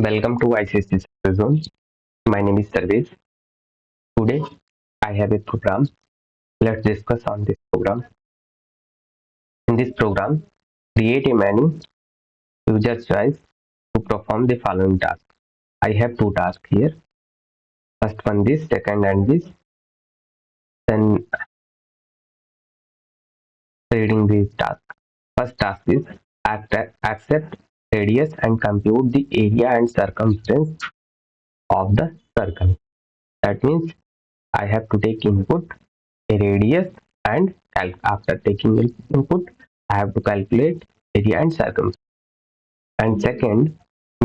Welcome to ICSE Zone. My name is Sarvesh. Today I have a program. Let's discuss on this program. In this program, create a menu user choice to perform the following task. I have two tasks here. First one this, second and this. Then reading these tasks. First task is accept radius and compute the area and circumference of the circle. That means I have to take input a radius and after taking input I have to calculate area and circumference. And second,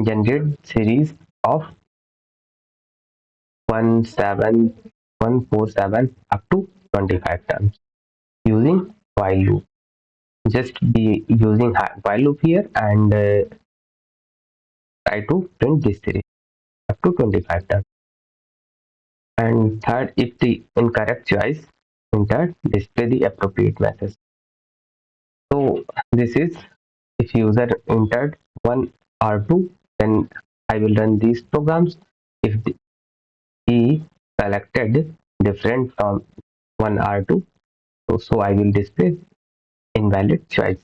generate series of 17147 up to 25 terms using while loop. Just be using while loop here and try to print this series up to 25 terms. And third, if the incorrect choice entered, display the appropriate message. So this is if user entered 1 or 2, then I will run these programs. If he selected different from 1 or 2, so I will display invalid choice.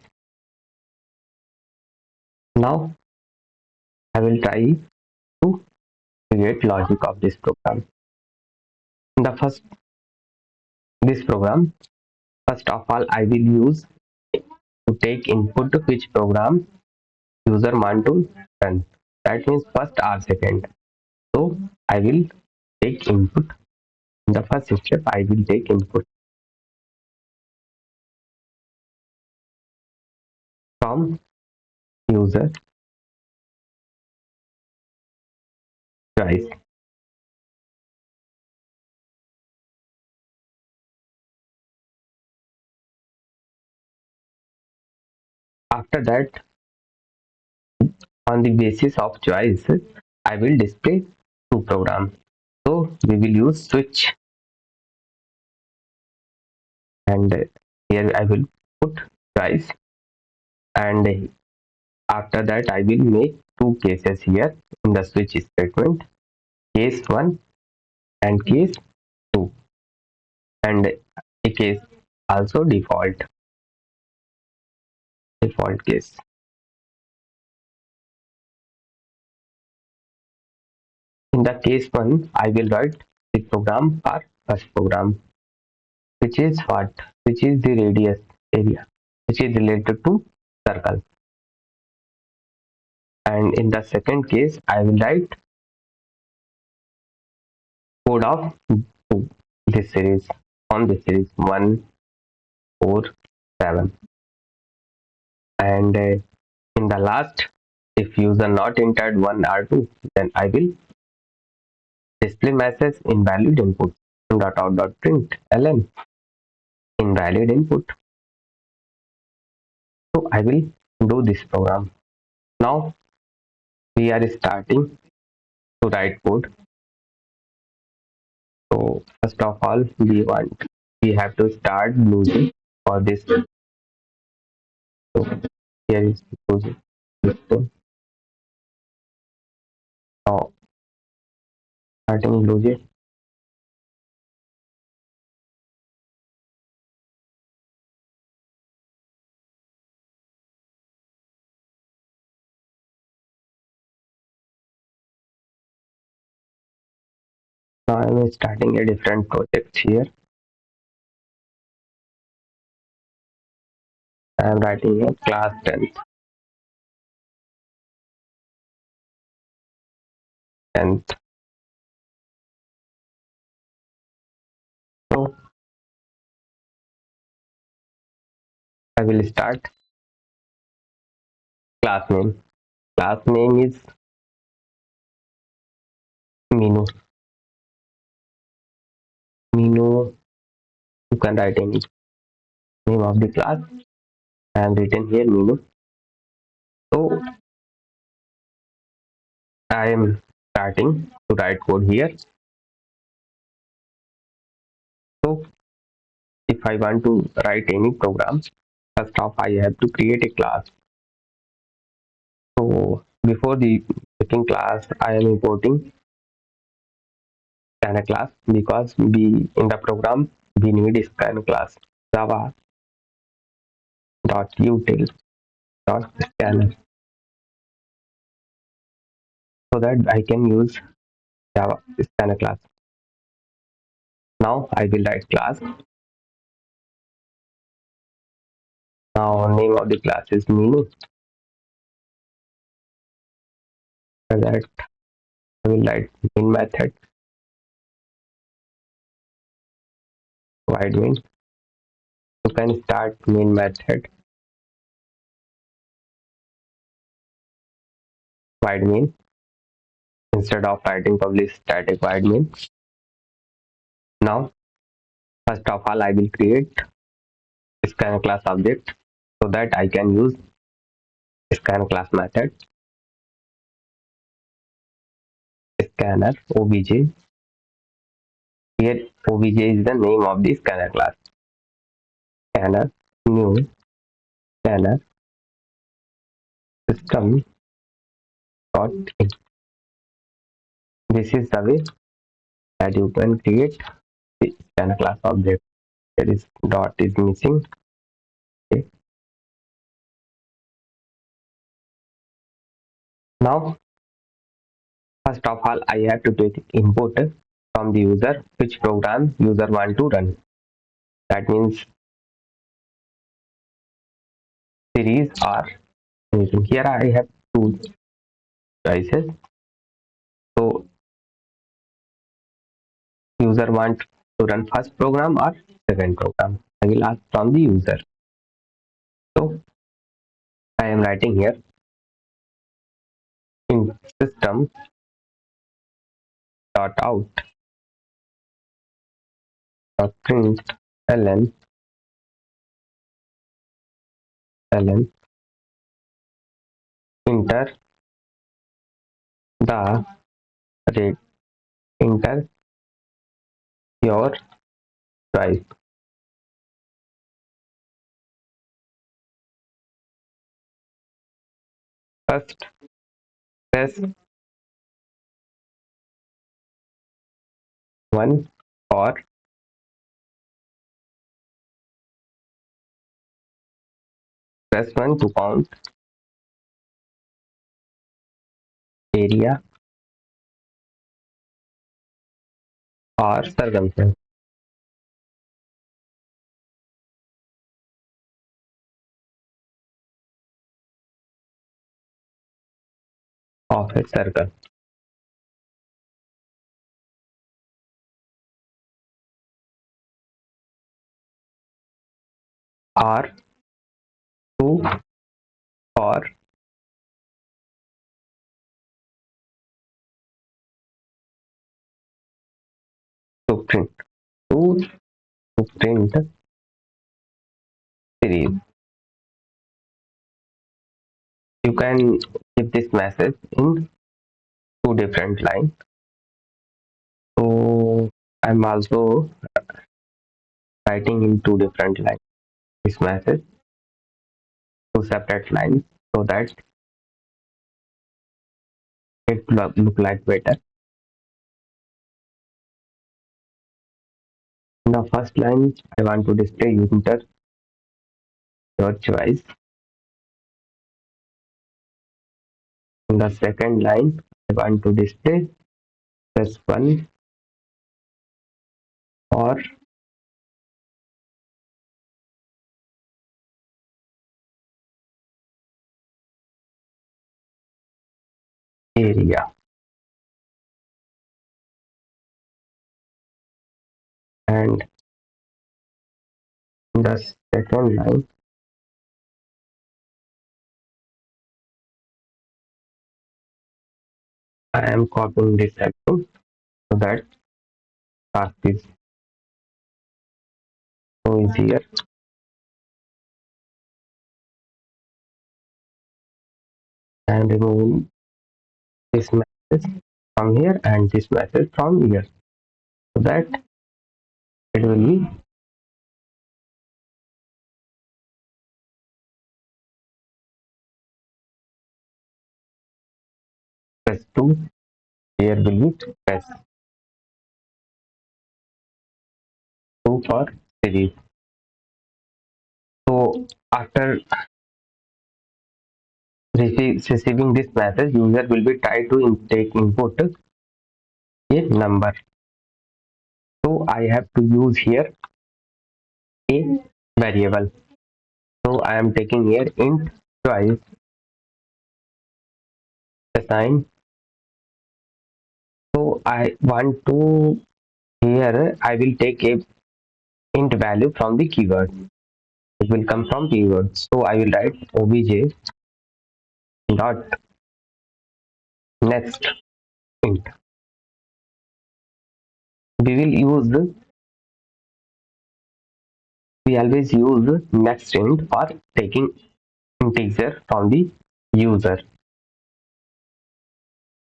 Now I will try to create logic of this program. In the this program, first of all, I will use to take input to which program user want to run. That means first or second. So I will take input. In the first step, I will take input from user choice. After that, on the basis of choice, I will display two programs. So we will use switch, and here I will put choice, and after that I will make two cases here in the switch statement, case 1 and case 2, and a case also default case. In the case 1, I will write the program for first program, which is what? Which is the radius area, which is related to circle. And in the second case, I will write code of this series on this series 1, 4, 7. And in the last, if user not entered 1 or 2, then I will display message invalid input dot out dot print ln invalid input. So I will do this program. Now we are starting to write code. So first of all, we have to start BlueJ for this. So here is BlueJ. Now starting BlueJ. Now I am starting a different project here. I am writing a class 10th. So I will start class name. Class name is Minu. Minu, you can write any name of the class. I am written here Minu. So I am starting to write code here. So if I want to write any program, first off I have to create a class. So before second class I am importing scanner class because we in the program we need scanner class java dot util dot scanner so that I can use java scanner class. Now I will write class. Now name of the class is menu. For that I will write main method void main. You can start main method void main instead of writing public static void main. Now first of all I will create scanner class object so that I can use scanner class method scanner obj. Here obj is the name of the scanner class. Scanner new scanner system dot in. This is the way that you can create the scanner class object. There is dot is missing. Okay. Now first of all I have to take input from the user which program user want to run. That means series or anything. Here I have two choices. So user want to run first program or second program. I will ask from the user. So I am writing here in system dot out dot print ln enter the rate enter your choice. First press 1 or press 1 to count area or circumference of a circle. Or 2 or to print 2 to print series. You can give this message in two different lines. So I'm also writing in two different lines this message, two separate lines, so that it look like better. In the first line I want to display enter your choice. In the second line I want to display press 1 or area. And in the second line I am copying this section so that task is so easier. And removing this message from here and this message from here so that it will be press 2, here will be press 2 for series. So after receiving this message, user will be tried to take input a number. So I have to use here a variable. So I am taking here int choice assign. So I want to here I will take a int value from the keyword. It will come from keyword. So I will write obj dot next int. We will use we always use next int for taking integer from the user.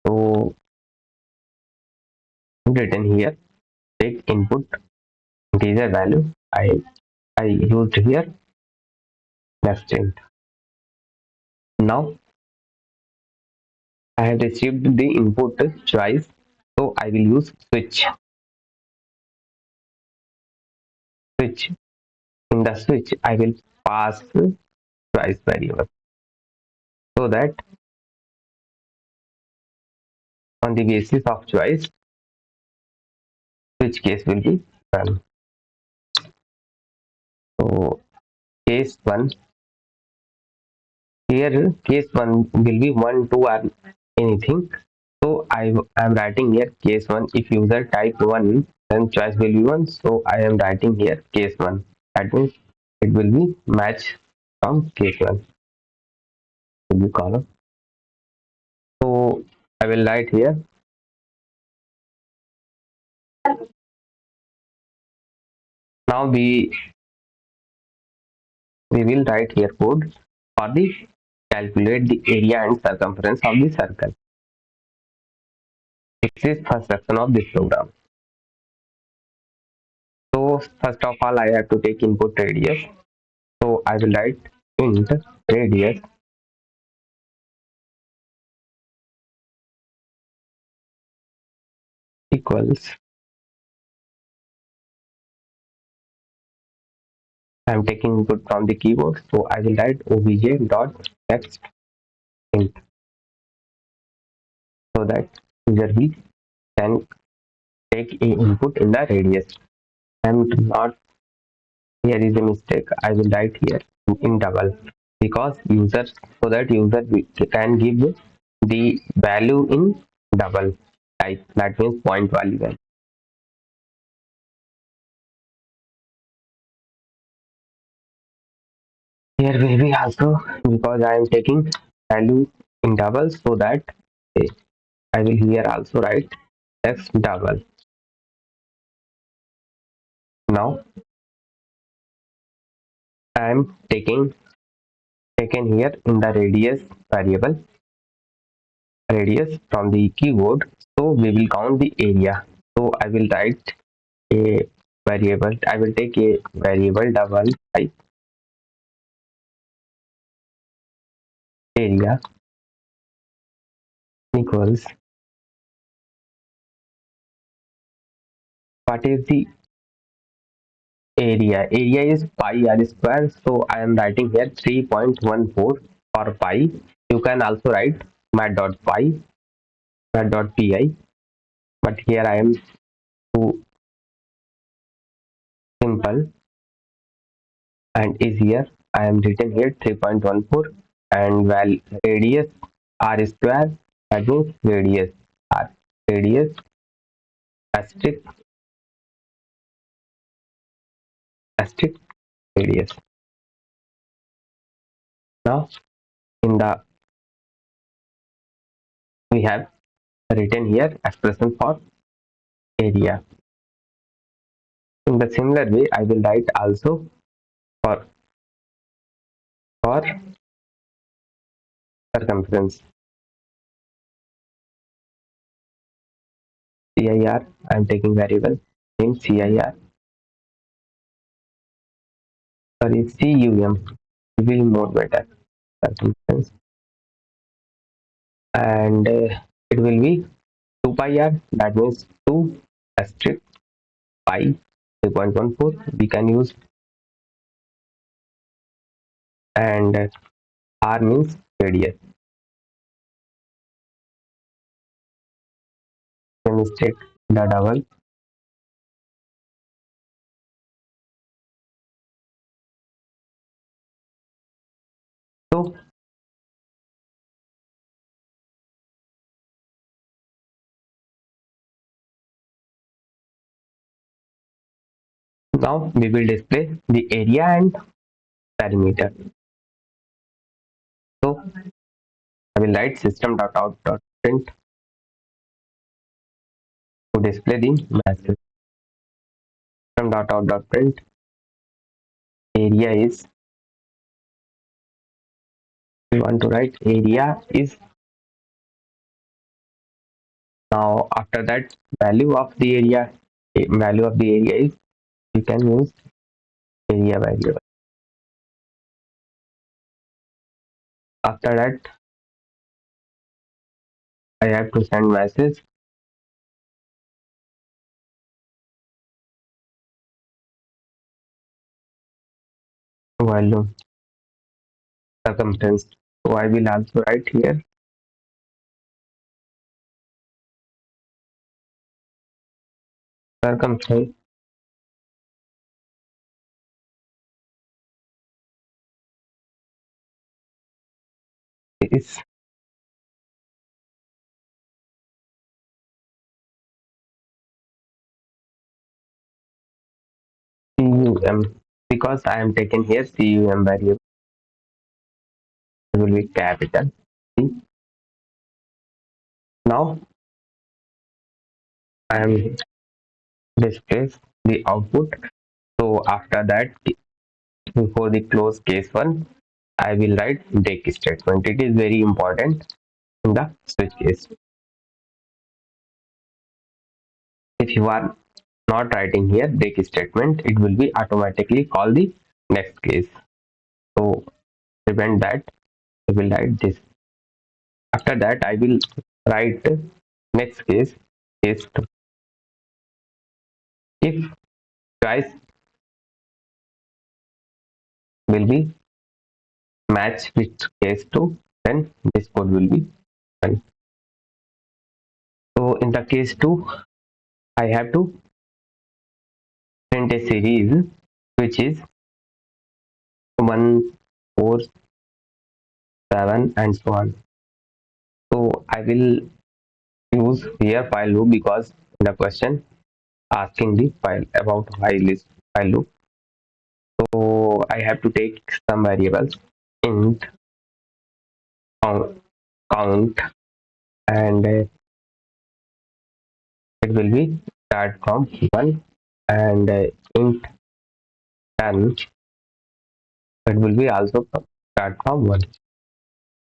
So written here take input integer value. I used here next int. Now I have received the input choice. So I will use switch. In the switch I will pass choice variable so that on the basis of choice switch case will be run. So case 1 here case 1 will be 1 2 or anything. So I am writing here case 1. If user type 1 then choice will be 1. So I am writing here case 1. That means it will be match from case 1 will be column. So I will write here now we will write here code for the calculate the area and circumference of the circle. This is first section of this program. So first of all I have to take input radius. So I will write int radius equals I am taking input from the keyboard. So I will write obj dot text int so that user will can take a input in the radius. And not here is a mistake. I will write here in double because user so that user can give the value in double type. That means point value. Here will be also because I am taking value in double so that I will here also write text double. Now I am taken here in the radius variable radius from the keyboard. So we will count the area. So I will write a variable. I will take a variable double type area equals what is the area? Area is pi r square. So I am writing here 3.14 for pi. You can also write mat.pi mat.pi, but here I am too simple and is here. I am written here 3.14 and well radius r square, that means radius r radius asterisk asterisk radius. Now in the we have written here expression for area. In the similar way I will write also for circumference. CIR I am taking variable name CIR, sorry CUM will be more better circumference and it will be 2 pi r, that means 2 asterisk pi 3.14 we can use, and r means radius. Let me take the double. So now we will display the area and perimeter. So I will write system.out.print to display the message. System.out.print area is, we want to write area is. Now after that, value of the area is, you can use area variable. After that, I have to send message volume circumference. So I will also write here circumference is cum, because I am taking here cum variable, it will be capital C. Now I am displays the output. So after that, before the close case 1, I will write break statement. It is very important in the switch case. If you are not writing here break statement, it will be automatically call the next case. So prevent that, I will write this. After that, I will write next case, case 2. If choice will be match with case 2, then this code will be run. So in the case 2, I have to print a series which is 1, 4, 7 and so on. So I will use here file loop because the question asking the file about file loop. So I have to take some variables int count, and it will be start from 1, and int 10, it will be also start from 1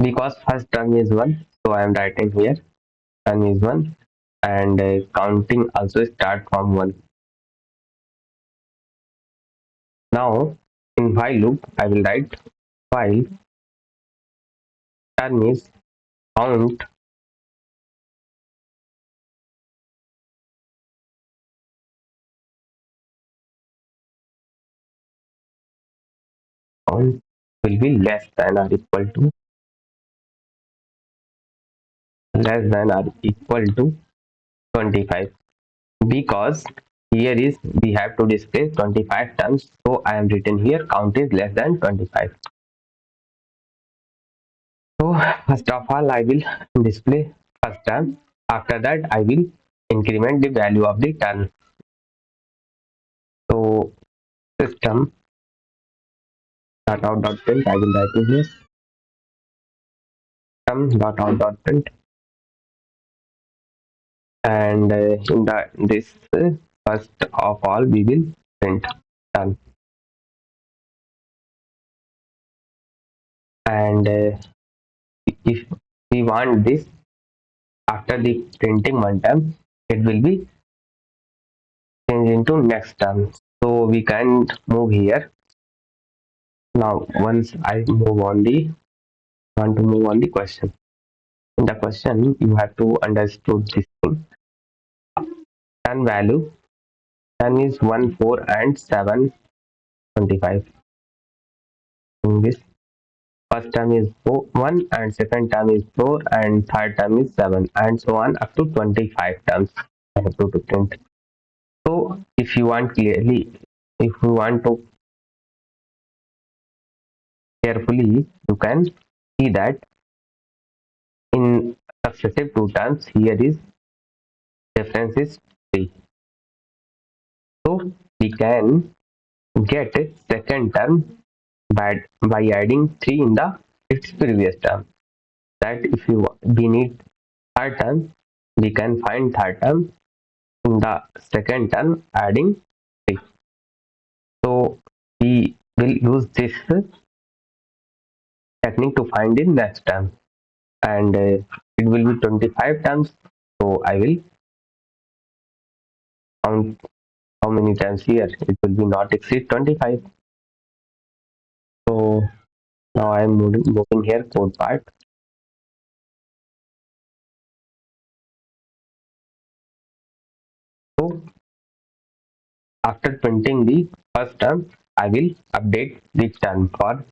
because first term is 1, so I am writing here term is 1, and counting also start from 1. Now in while loop I will write while term is count count will be less than or equal to 25, because here is we have to display 25 terms, so I am written here count is less than 25. So first of all I will display first term. After that I will increment the value of the term. So system dot out dot print, I will write here system dot out dot print, and in the this first of all we will print term, and if we want this after the printing one term, it will be changed into next term. So we can move here. Now once I move on the want to move on the question. In the question, you have to understood this thing. Turn value. Turn is 1, 4, and 7, 25. In this, first term is 4, 1, and second term is 4, and third term is 7, and so on up to 25 terms. I have to print. So, if you want clearly, if you want to carefully, you can see that in successive two terms, here is difference is 3. So, we can get second term by adding 3 in the its previous term. That if you we need third term, we can find third term in the second term adding 3. So we will use this technique to find in next term, and it will be 25 terms. So I will count how many times here. It will be not exceed 25. So now I am moving here code part. So after printing the first term, I will update the term for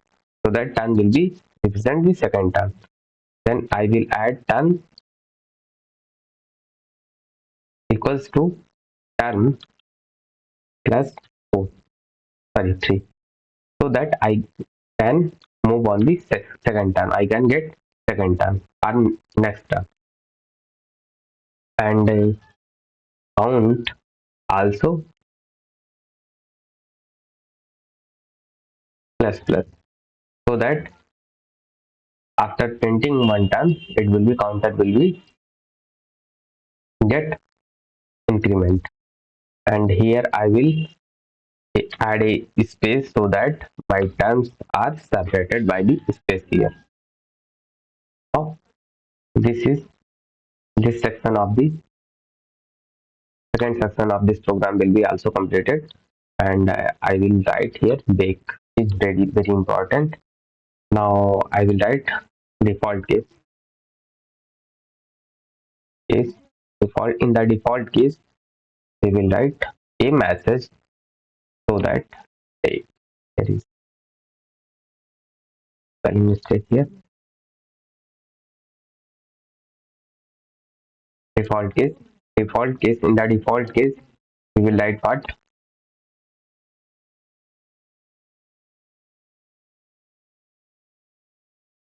so that term will be represent the second term. Then I will add term equals to term plus 4, sorry 3, so that I can move on the second term. I can get second term or next term, and count also plus plus, so that after printing one term, it will be counter will be get increment, and here I will add a space so that my terms are separated by the space here. Now this is this section of the second section of this program will be also completed, and I will write here bake is very important. Now I will write default case default. In the default case, we will write a message so that hey, there is spelling mistake here. Default case. Default case. In the default case, we will write what?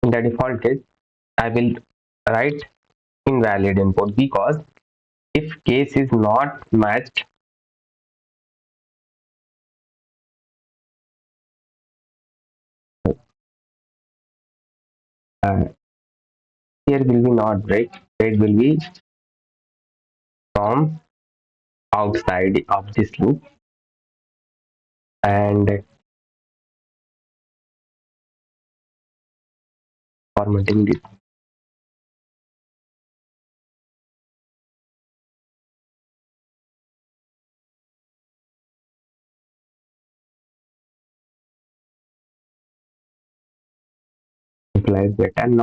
In the default case, I will write invalid input, because if case is not matched, uh, here will be not break. It will be from outside of this loop, and formatting this. Like that. And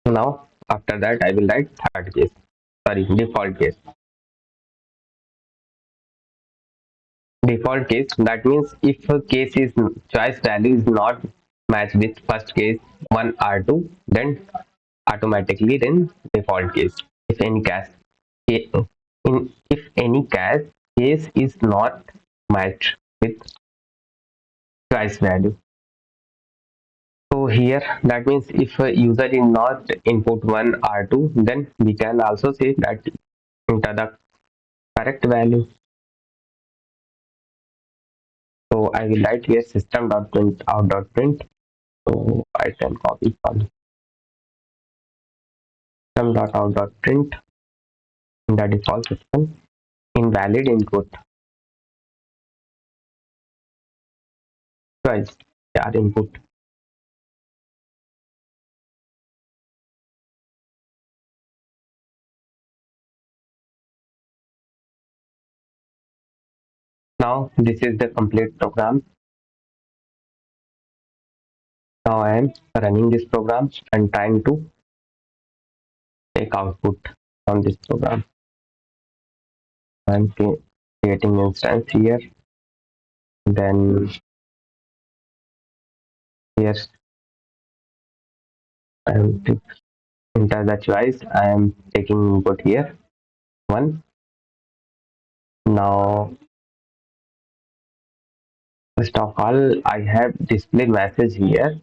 now after that I will write third case, sorry, default case. Default case, that means if a case is choice value is not matched with first case 1 or 2, then automatically then default case. If any case if any case is not matched with choice value, so here that means if a user is not input 1 or 2, then we can also say that enter the correct value. So I will write here system.print out.print. So I can copy from system.out.print in the default system. Invalid input choice input. Now this is the complete program. Now I am running this program and trying to take output from this program. I'm creating instance here. Then here I am enter the choice. I am taking input here one. Now first of all, I have display message here.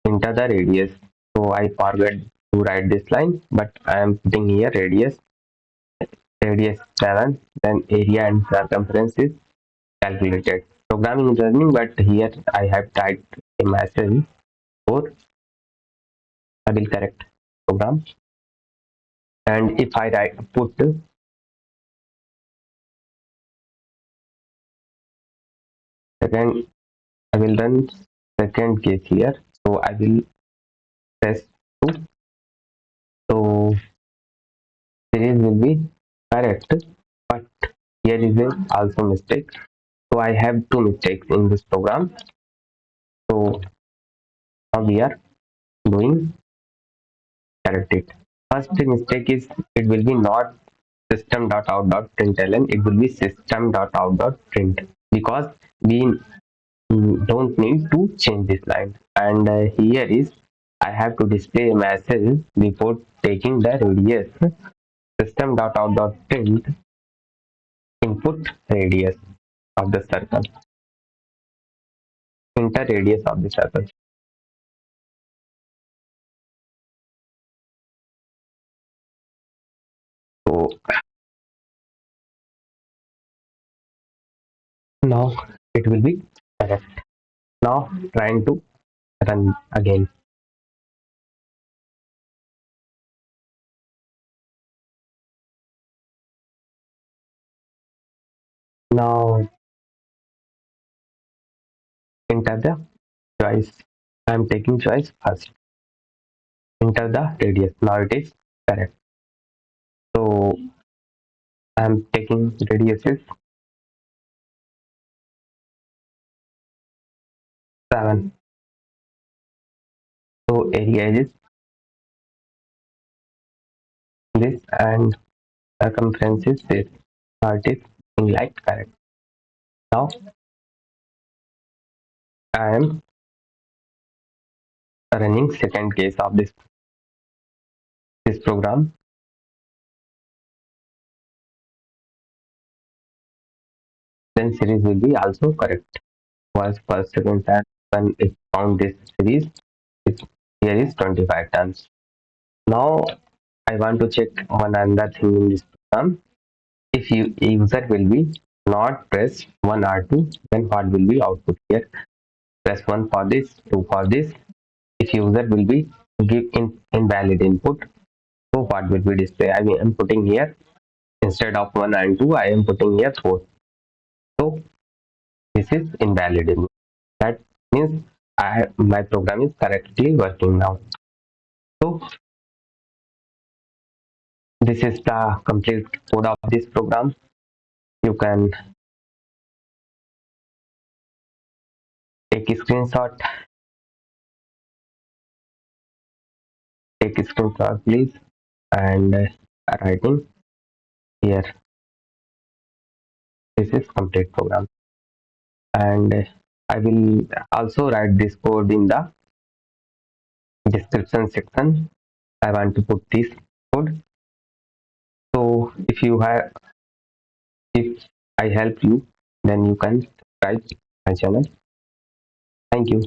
Enter the radius. So I forgot to write this line, but I am putting here radius 7. Then area and circumference is calculated. Programming is running, but here I have typed a message. So I will correct program. And if I put second, I will run second case here. So I will press 2. So series will be correct, but here is a also mistake. So I have two mistakes in this program. So now we are doing correct it. First mistake is it will be not system.out.println, it will be system.out.print, because we don't need to change this line. And here is I have to display a message before taking the radius. System.out.print input radius of the circle, enter radius of the circle. So now it will be correct. Now trying to run again. Now enter the choice. I am taking choice first. Enter the radius. Now it is correct. So I am taking radius is 7. So area is this and circumference is this. Now it is in like correct. Now I am running second case of this program. Then series will be also correct. Was first, second, third. When it found this series, it, here is 25 times. Now I want to check one another thing in this program. If user will be not press 1 or 2, then what will be output here? Press 1 for this, 2 for this. If user will be give invalid input, so what will be display? I am putting here instead of 1 and 2, I am putting here 4. So this is invalid input. That means my program is correctly working now. So this is the complete code of this program. You can take a screenshot. Take a screenshot, please, and writing here. This is complete program, and I will also write this code in the description section. I want to put this code. So if I help you, then you can subscribe my channel. Thank you.